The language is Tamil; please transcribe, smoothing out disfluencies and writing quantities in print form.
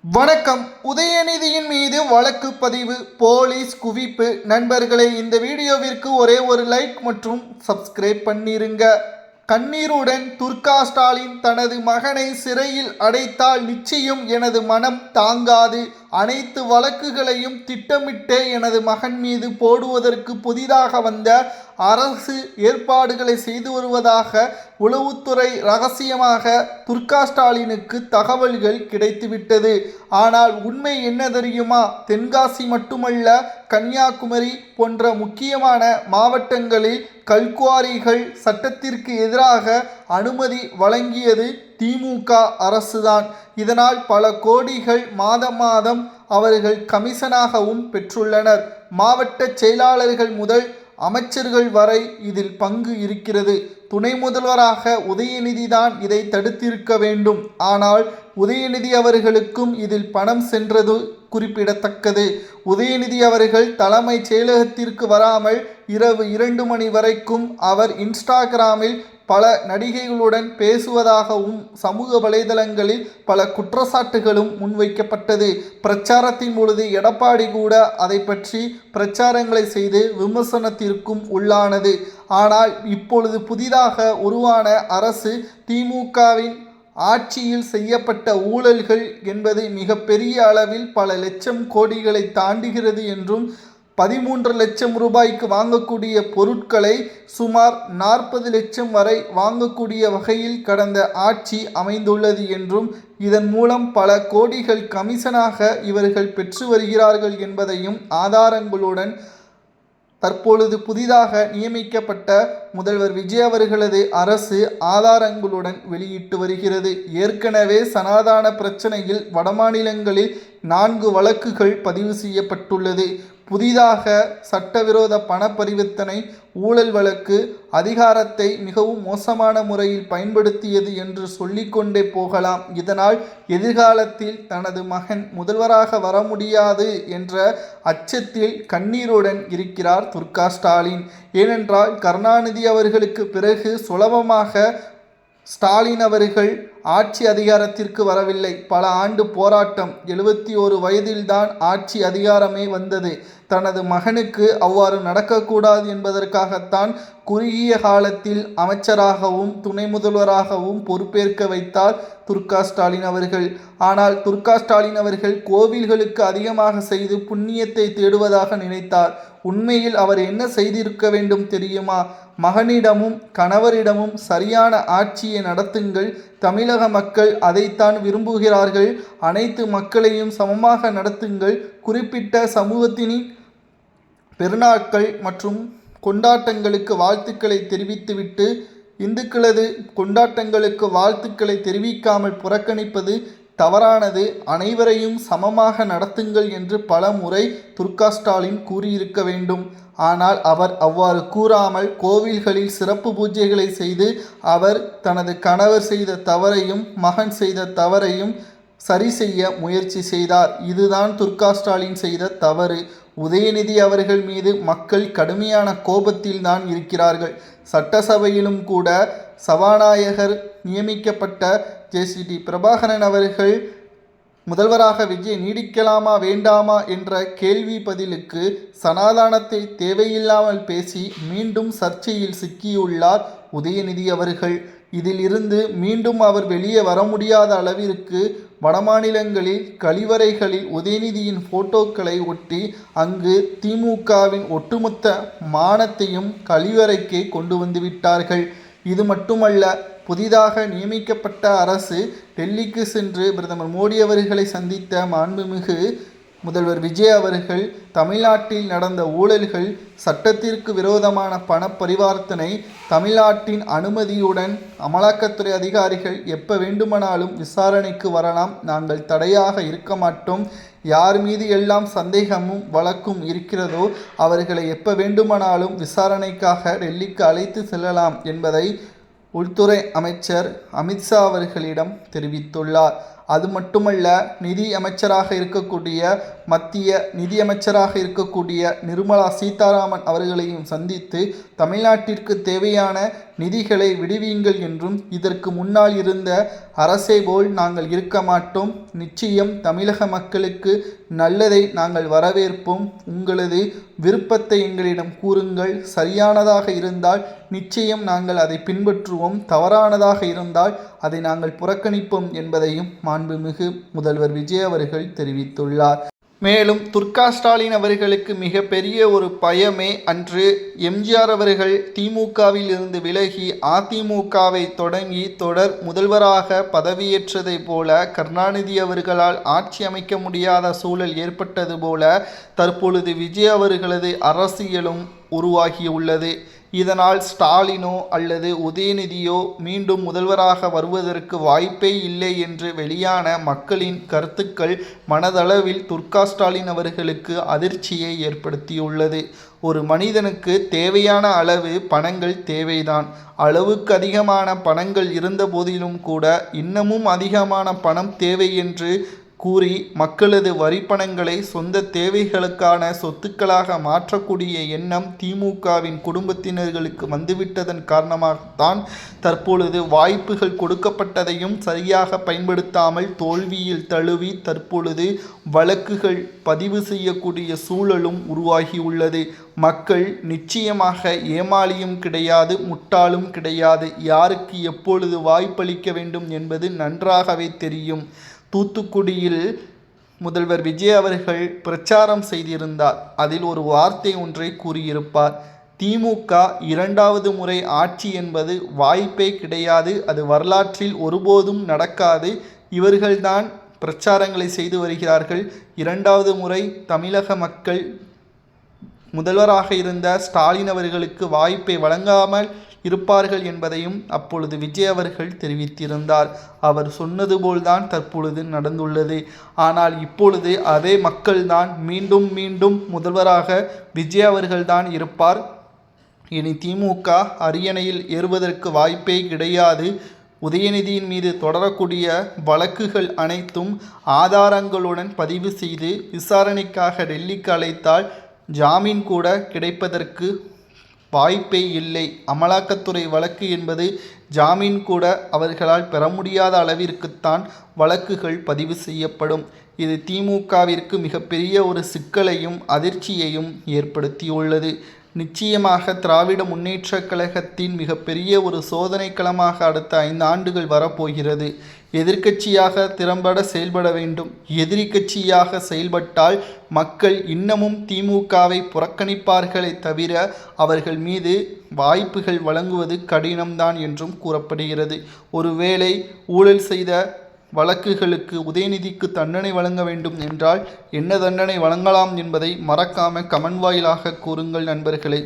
வணக்கம். உதயநிதியின் மீது வழக்கு பதிவு, போலீஸ் குவிப்பு. நண்பர்களே, இந்த வீடியோவிற்கு ஒரே ஒரு லைக் மற்றும் சப்ஸ்கிரைப் பண்ணிருங்க. கண்ணீருடன் துர்கா ஸ்டாலின் தனது மகனை சிறையில் அடைத்தால் நிச்சயம் எனது மனம் தாங்காது. அனைத்து வழக்குகளையும் திட்டமிட்டே எனது மகன் மீது போடுவதற்கு புதிதாக வந்த அரசு ஏற்பாடுகளை செய்து வருவதாக உளவுத்துறை ரகசியமாக துர்கா ஸ்டாலினுக்கு தகவல்கள் கிடைத்துவிட்டது. ஆனால் உண்மை என்ன தெரியுமா? தென்காசி மட்டுமல்ல, கன்னியாகுமரி போன்ற முக்கியமான மாவட்டங்களில் கல்குவாரிகள் சட்டத்திற்கு எதிராக அனுமதி வழங்கியது திமுக அரசுதான். இதனால் பல கோடிகள் மாதம் அவர்கள் கமிஷனாகவும் பெற்றுள்ளனர். மாவட்ட செயலாளர்கள் முதல் அமைச்சர்கள் வரை இதில் பங்கு இருக்கிறது. துணை முதல்வராக உதயநிதி தான் இதை தடுத்திருக்க வேண்டும். ஆனால் உதயநிதி அவர்களுக்கும் இதில் பணம் சென்றது குறிப்பிடத்தக்கது. உதயநிதி அவர்கள் தலைமை செயலகத்திற்கு வராமல் இரவு 2 மணி வரைக்கும் அவர் இன்ஸ்டாகிராமில் பல நடிகைகளுடன் பேசுவதாகவும் சமூக வலைதளங்களில் பல குற்றச்சாட்டுகளும் முன்வைக்கப்பட்டது. பிரச்சாரத்தின் பொழுது எடப்பாடி கூட அதை பற்றி பிரச்சாரங்களை செய்து விமர்சனத்திற்கும் உள்ளானது. ஆனால் இப்பொழுது புதிதாக உருவான அரசு திமுகவின் ஆட்சியில் செய்யப்பட்ட ஊழல்கள் என்பது மிகப்பெரிய அளவில் பல லட்சம் கோடிகளை தாண்டுகிறது என்றும் 13 லட்சம் ரூபாய்க்கு வாங்கக்கூடிய பொருட்களை சுமார் 40 லட்சம் வரை வாங்கக்கூடிய வகையில் கடந்த ஆட்சி அமைந்துள்ளது என்றும், இதன் மூலம் பல கோடிகள் கமிஷனாக இவர்கள் பெற்று வருகிறார்கள் என்பதையும் ஆதாரங்களுடன் தற்பொழுது புதிதாக நியமிக்கப்பட்ட முதல்வர் விஜய் அவர்களது அரசு ஆதாரங்களுடன் வெளியிட்டு வருகிறது. ஏற்கனவே சனாதன பிரச்சனையில் வடமாநிலங்களில் 4 வழக்குகள் பதிவு செய்யப்பட்டுள்ளது. புதிதாக சட்டவிரோத பண பரிவர்த்தனை ஊழல் வழக்கு அதிகாரத்தை மிகவும் மோசமான முறையில் பயன்படுத்தியது என்று சொல்லிக்கொண்டே போகலாம். இதனால் எதிர்காலத்தில் தனது மகன் முதல்வராக வர முடியாது என்ற அச்சத்தில் கண்ணீருடன் இருக்கிறார் துர்கா ஸ்டாலின். ஏனென்றால் கருணாநிதி அவர்களுக்கு பிறகு சுலபமாக ஸ்டாலின் அவர்கள் ஆட்சி அதிகாரத்திற்கு வரவில்லை. பல ஆண்டு போராட்டம், 71 வயதில்தான் ஆட்சி அதிகாரமே வந்தது. தனது மகனுக்கு அவ்வாறு நடக்கக்கூடாது என்பதற்காகத்தான் குறுகிய காலத்தில் அமைச்சராகவும் துணை முதல்வராகவும் பொறுப்பேற்க வைத்தார் துர்கா ஸ்டாலின் அவர்கள். ஆனால் துர்கா ஸ்டாலின் அவர்கள் கோவில்களுக்கு அதிகமாக செய்து புண்ணியத்தை தேடுவதாக நினைத்தார். உண்மையில் அவர் என்ன செய்திருக்க வேண்டும் தெரியுமா? மகனிடமும் கணவரிடமும் சரியான ஆட்சியை நடத்துங்கள். தமிழக மக்கள் அதைத்தான் விரும்புகிறார்கள். அனைத்து மக்களையும் சமமாக நடத்துங்கள். குறிப்பிட்ட சமூகத்தின் பெருநாட்கள் மற்றும் கொண்டாட்டங்களுக்கு வாழ்த்துக்களை தெரிவித்துவிட்டு இந்துக்களது கொண்டாட்டங்களுக்கு வாழ்த்துக்களை தெரிவிக்காமல் புறக்கணிப்பது தவறானது. அனைவரையும் சமமாக நடத்துங்கள் என்று பல முறை துர்கா ஸ்டாலின் கூறியிருக்க வேண்டும். ஆனால் அவர் அவ்வாறு கூறாமல் கோவில்களில் சிறப்பு பூஜைகளை செய்து அவர் தனது கணவர் செய்த தவறையும் மகன் செய்த தவறையும் சரி செய்ய முயற்சி செய்தார். இதுதான் துர்கா ஸ்டாலின் செய்த தவறு. உதயநிதி அவர்கள் மீது மக்கள் கடுமையான கோபத்தில் தான் இருக்கிறார்கள். சட்டசபையிலும் கூட சபாநாயகர் நியமிக்கப்பட்ட ஜே.சி.டி. பிரபாகரன் அவர்கள் முதல்வராக விஜய் நீடிக்கலாமா வேண்டாமா என்ற கேள்வி பதிலுக்கு சனாதானத்தை தேவையில்லாமல் பேசி மீண்டும் சர்ச்சையில் சிக்கியுள்ளார் உதயநிதி அவர்கள். இதில் இருந்து மீண்டும் அவர் வெளியே வர முடியாத அளவிற்கு வடமாநிலங்களில் கழிவறைகளில் உதயநிதியின் போட்டோக்களை ஒட்டி அங்கு திமுகவின் ஒட்டுமொத்த மானத்தையும் கழிவறைக்கே கொண்டு வந்துவிட்டார்கள். இது மட்டுமல்ல, புதிதாக நியமிக்கப்பட்ட அரசு டெல்லிக்கு சென்று பிரதமர் மோடி அவர்களை சந்தித்த மாண்புமிகு முதல்வர் விஜய் அவர்கள் தமிழ்நாட்டில் நடந்த ஊழல்கள், சட்டத்திற்கு விரோதமான பண பரிவர்த்தனை, தமிழ்நாட்டின் அனுமதியுடன் அமலாக்கத்துறை அதிகாரிகள் எப்போ வேண்டுமானாலும் விசாரணைக்கு வரலாம், நாங்கள் தடையாக இருக்க மாட்டோம், யார் மீது எல்லாம் சந்தேகமும் வழக்கும் இருக்கிறதோ அவர்களை எப்போ வேண்டுமானாலும் விசாரணைக்காக டெல்லிக்கு அழைத்து செல்லலாம் என்பதை உள்துறை அமைச்சர் அமித்ஷா அவர்களிடம் தெரிவித்துள்ளார். அது மட்டுமல்ல, நிதி அமைச்சராக இருக்கக்கூடிய மத்திய நிதியமைச்சராக இருக்கக்கூடிய நிர்மலா சீதாராமன் அவர்களையும் சந்தித்து தமிழ்நாட்டிற்கு தேவையான நிதிகளை விடுவீங்கள் என்றும், இதற்கு முன்னால் இருந்த அரசை போல் நாங்கள் இருக்க மாட்டோம், நிச்சயம் தமிழக மக்களுக்கு நல்லதை நாங்கள் வரவேற்போம், உங்களது விருப்பத்தை எங்களிடம் கூறுங்கள், சரியானதாக இருந்தால் நிச்சயம் நாங்கள் அதை பின்பற்றுவோம், தவறானதாக இருந்தால் அதை நாங்கள் புறக்கணிப்போம் என்பதையும் மாண்புமிகு முதல்வர் விஜய் அவர்கள் தெரிவித்துள்ளார். மேலும் துர்கா ஸ்டாலின் அவர்களுக்கு மிகப்பெரிய ஒரு பயமே அன்று எம்ஜிஆர் அவர்கள் திமுகவில் இருந்து விலகி அதிமுகவை தொடங்கி தொடர் முதல்வராக பதவியேற்றதை போல கருணாநிதி அவர்களால் ஆட்சி அமைக்க முடியாத சூழல் ஏற்பட்டது போல தற்பொழுது விஜய் அவர்களது அரசியலும் உருவாகியுள்ளது. இதனால் ஸ்டாலினோ அல்லது உதயநிதியோ மீண்டும் முதல்வராக வருவதற்கு வாய்ப்பே இல்லை என்று வெளியான மக்களின் கருத்துக்கள் மனதளவில் துர்கா ஸ்டாலின் அவர்களுக்கு அதிர்ச்சியை ஏற்படுத்தியுள்ளது. ஒரு மனிதனுக்கு தேவையான அளவு பணங்கள் தேவைதான். அளவுக்கு அதிகமான பணங்கள் இருந்த போதிலும் கூட இன்னமும் அதிகமான பணம் தேவை என்று கூறி மக்களது வரிப்பணங்களை சொந்த தேவைகளுக்கான சொத்துக்களாக மாற்றக்கூடிய எண்ணம் திமுகவின் குடும்பத்தினர்களுக்கு வந்துவிட்டதன் காரணமாகத்தான் தற்பொழுது வாய்ப்புகள் கொடுக்கப்பட்டதையும் சரியாக பயன்படுத்தாமல் தோல்வியில் தழுவி தற்பொழுது வழக்குகள் பதிவு செய்யக்கூடிய சூழலும் உருவாகியுள்ளது. மக்கள் நிச்சயமாக ஏமாளியும் கிடையாது, முட்டாளும் கிடையாது. யாருக்கு எப்பொழுது வாய்ப்பளிக்க வேண்டும் என்பது நன்றாகவே தெரியும். தூத்துக்குடியில் முதல்வர் விஜய் அவர்கள் பிரச்சாரம் செய்திருந்தார். அதில் ஒரு வார்த்தை ஒன்றை கூறியிருப்பார். திமுக 2வது முறை ஆட்சி என்பது வாய்ப்பே கிடையாது, அது வரலாற்றில் ஒருபோதும் நடக்காது. இவர்கள்தான் பிரச்சாரங்களை செய்து வருகிறார்கள். 2வது முறை தமிழக மக்கள் முதல்வராக இருந்த ஸ்டாலின் அவர்களுக்கு வாய்ப்பை வழங்காமல் இருப்பார்கள் என்பதையும் அப்பொழுது விஜய் அவர்கள் தெரிவித்திருந்தார். அவர் சொன்னது போல்தான் தற்பொழுது நடந்துள்ளது. ஆனால் இப்பொழுது அதே மக்கள்தான் மீண்டும் மீண்டும் முதல்வராக விஜய் அவர்கள்தான் இருப்பார், இனி திமுக அரியணையில் ஏறுவதற்கு வாய்ப்பே கிடையாது, உதயநிதியின் மீது தொடரக்கூடிய வழக்குகள் அனைத்தும் ஆதாரங்களுடன் பதிவு செய்து விசாரணைக்காக டெல்லிக்கு அழைத்தால் ஜாமீன் கூட கிடைப்பதற்கு வாய்ப்பே இல்லை. அமலாக்கத்துறை வழக்கு என்பது ஜாமீன் கூட அவர்களால் பெற முடியாத அளவிற்குத்தான் வழக்குகள் பதிவு செய்யப்படும். இது திமுகவிற்கு மிகப்பெரிய ஒரு சிக்கலையும் அதிர்ச்சியையும் ஏற்படுத்தியுள்ளது. நிச்சயமாக திராவிட முன்னேற்றக் கழகத்தின் மிகப்பெரிய ஒரு சோதனை களமாக அடுத்த 5 ஆண்டுகள் வரப்போகிறது. எதிர்க்கட்சியாக திறம்பட செயல்பட வேண்டும். எதிரி கட்சியாக செயல்பட்டால் மக்கள் இன்னமும் திமுகவை புறக்கணிப்பார்களே தவிர அவர்கள் மீது வாய்ப்புகள் வழங்குவது கடினம்தான் என்றும் கூறப்படுகிறது. ஒருவேளை ஊழல் செய்த வழக்குகளுக்கு உதயநிதிக்கு தண்டனை வழங்க வேண்டும் என்றால் என்ன தண்டனை வழங்கலாம் என்பதை மறக்காம கமெண்ட் வாயிலாக கூறுங்கள் நண்பர்களே.